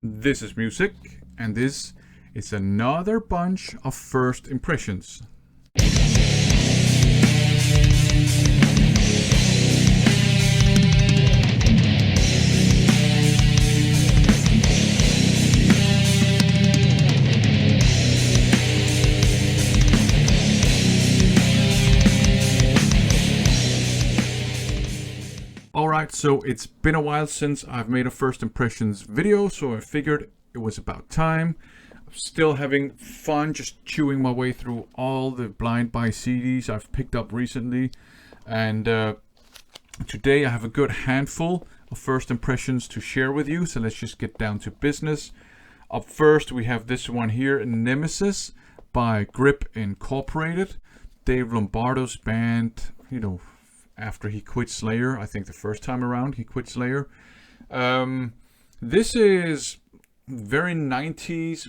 This is music, and this is another bunch of first impressions. Alright, so it's been a while since I've made a first impressions video, so I figured it was about time. I'm still having fun just chewing my way through all the blind buy CDs I've picked up recently. And today I have a good handful of first impressions to share with you, so let's just get down to business. Up first, we have this one here, Nemesis by Grip Incorporated. Dave Lombardo's band, after he quit Slayer. I think the first time around he quit Slayer. This is very 90s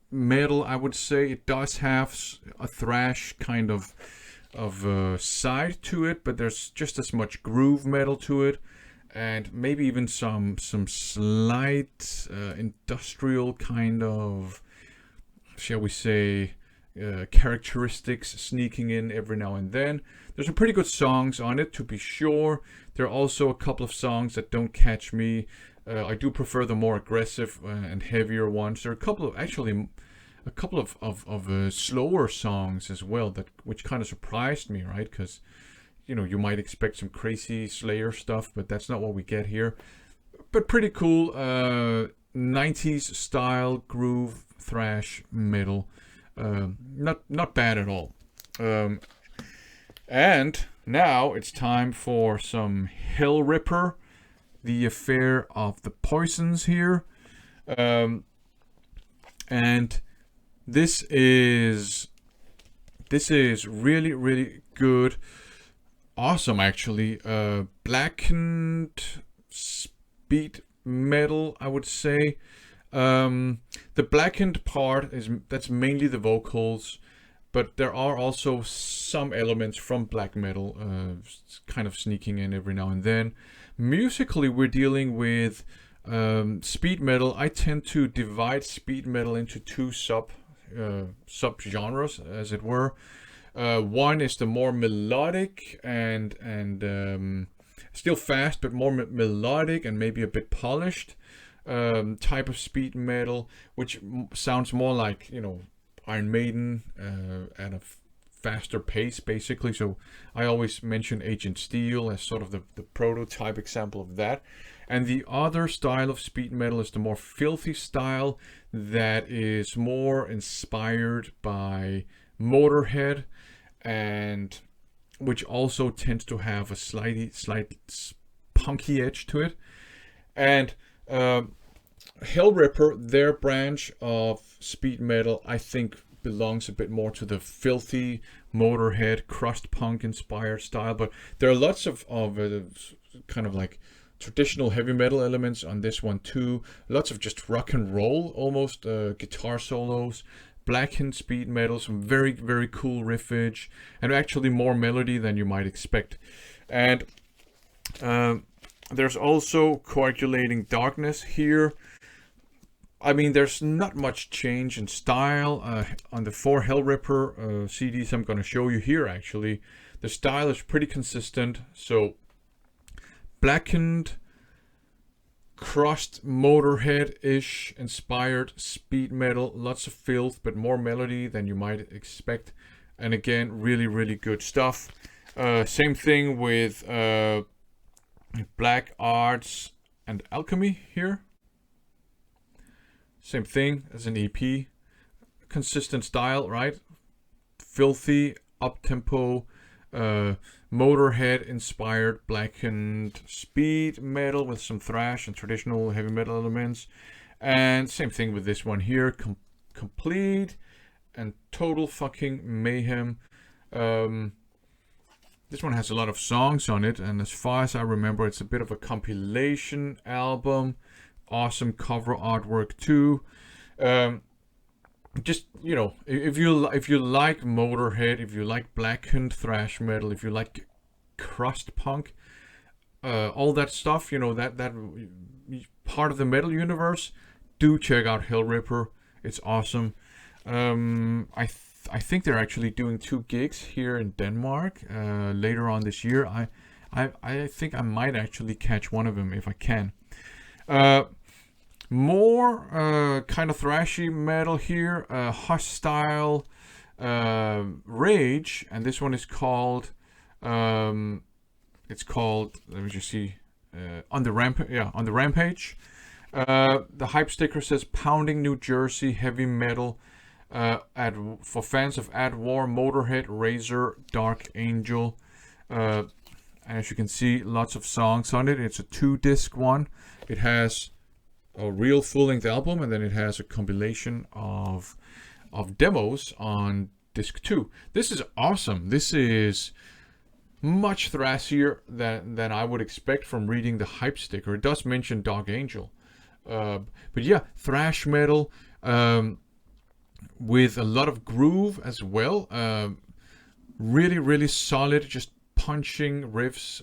metal, I would say. It does have a thrash kind of side to it, but there's just as much groove metal to it, and maybe even some slight industrial kind of, shall we say, characteristics sneaking in every now and then. There's some pretty good songs on it, to be sure. There are also a couple of songs that don't catch me. I do prefer the more aggressive and heavier ones. There are a couple of slower songs as well, which kind of surprised me, right? Because you might expect some crazy Slayer stuff, but that's not what we get here. But pretty cool 90s style groove thrash metal. Not bad at all. And now it's time for some Hell Ripper, the affair of the Poisons here. And this is really, really good. Awesome, actually. Blackened speed metal, I would say. The blackened part that's mainly the vocals, but there are also some elements from black metal kind of sneaking in every now and then. Musically, we're dealing with speed metal. I tend to divide speed metal into two sub-genres, as it were. One is the more melodic and still fast, but more melodic and maybe a bit polished type of speed metal, which sounds more like Iron Maiden at a faster pace, basically. So I always mention Agent Steel as sort of the prototype example of that. And the other style of speed metal is the more filthy style that is more inspired by Motorhead, and which also tends to have a slight punky edge to it. And Hell Ripper, their branch of speed metal, I think belongs a bit more to the filthy Motorhead crust punk inspired style, but there are lots of kind of like traditional heavy metal elements on this one too. Lots of just rock and roll, almost guitar solos. Blackened speed metal, some very, very cool riffage, and actually more melody than you might expect. And there's also Coagulating Darkness here. I mean, there's not much change in style on the 4 Hell Ripper CDs I'm going to show you here, actually. The style is pretty consistent. So, blackened, crust, Motorhead-ish inspired speed metal. Lots of filth, but more melody than you might expect. And again, really, really good stuff. Same thing with Black Arts and Alchemy here. Same thing as an EP. Consistent style, right? Filthy, up-tempo, Motorhead inspired blackened speed metal with some thrash and traditional heavy metal elements. And same thing with this one here. Complete and total fucking mayhem. This one has a lot of songs on it, and as far as I remember, it's a bit of a compilation album. Awesome cover artwork too. Just if you like Motorhead, if you like blackened thrash metal, if you like crust punk, all that stuff, that part of the metal universe, do check out Hell Ripper. It's awesome. I think they're actually doing 2 gigs here in Denmark later on this year. I think I might actually catch one of them if I can. More kind of thrashy metal here. Hostile Rage, and this one is called. It's called. Let me just see. On the Rampage. The hype sticker says "Pounding New Jersey heavy metal." For fans of At War, Motorhead, Razor, Dark Angel. And as you can see, lots of songs on it. It's a 2-disc one. It has a real full-length album, and then it has a compilation of demos on disc 2. This is awesome. This is much thrashier than I would expect from reading the hype sticker. It does mention Dark Angel. But yeah, thrash metal with a lot of groove as well. Really, really solid, just punching riffs.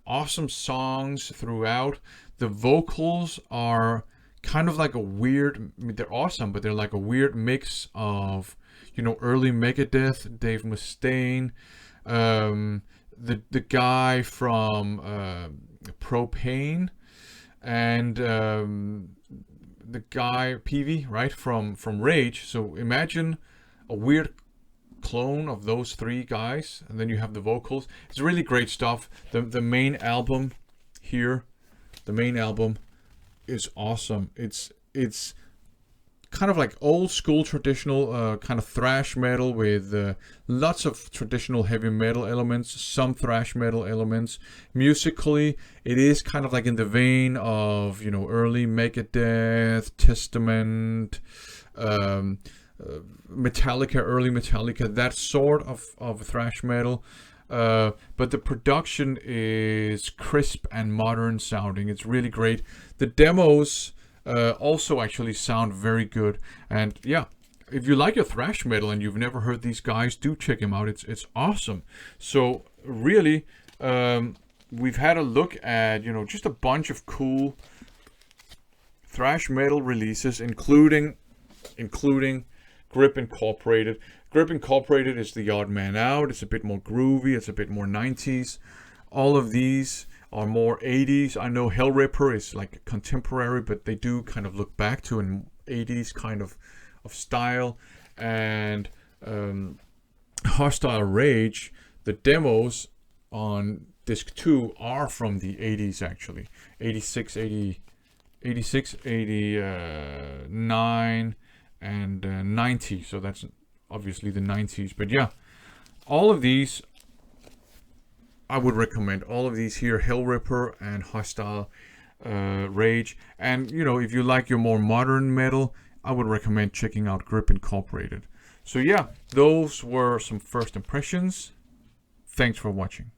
Awesome songs throughout. The vocals are kind of like a weird, I mean, they're awesome, but they're like a weird mix of, early Megadeth, Dave Mustaine, the guy from Propane, and the guy Peavy, right, from Rage. So imagine a weird clone of those 3 guys, and then you have the vocals. It's really great stuff. The main album here, the main album is awesome. It's kind of like old school traditional kind of thrash metal with lots of traditional heavy metal elements, some thrash metal elements. Musically, it is kind of like in the vein of early Megadeth, Testament, Metallica, early Metallica, that sort of thrash metal. But the production is crisp and modern sounding. It's really great. The demos also actually sound very good. And yeah, if you like your thrash metal and you've never heard these guys, do check them out. It's awesome. So really, we've had a look at just a bunch of cool thrash metal releases, including Grip Incorporated. Grip Incorporated is the odd man out. It's a bit more groovy. It's a bit more 90s. All of these are more 80s. I know Hell Ripper is like contemporary, but they do kind of look back to an 80s kind of style. And Hostile Rage, the demos on disc 2 are from the 80s actually. 86, 89, and 90. So that's obviously the 90s. But yeah, all of these I would recommend. All of these here, Hell Ripper and Hostile Rage. And if you like your more modern metal, I would recommend checking out Grip Incorporated. So yeah, those were some first impressions. Thanks for watching.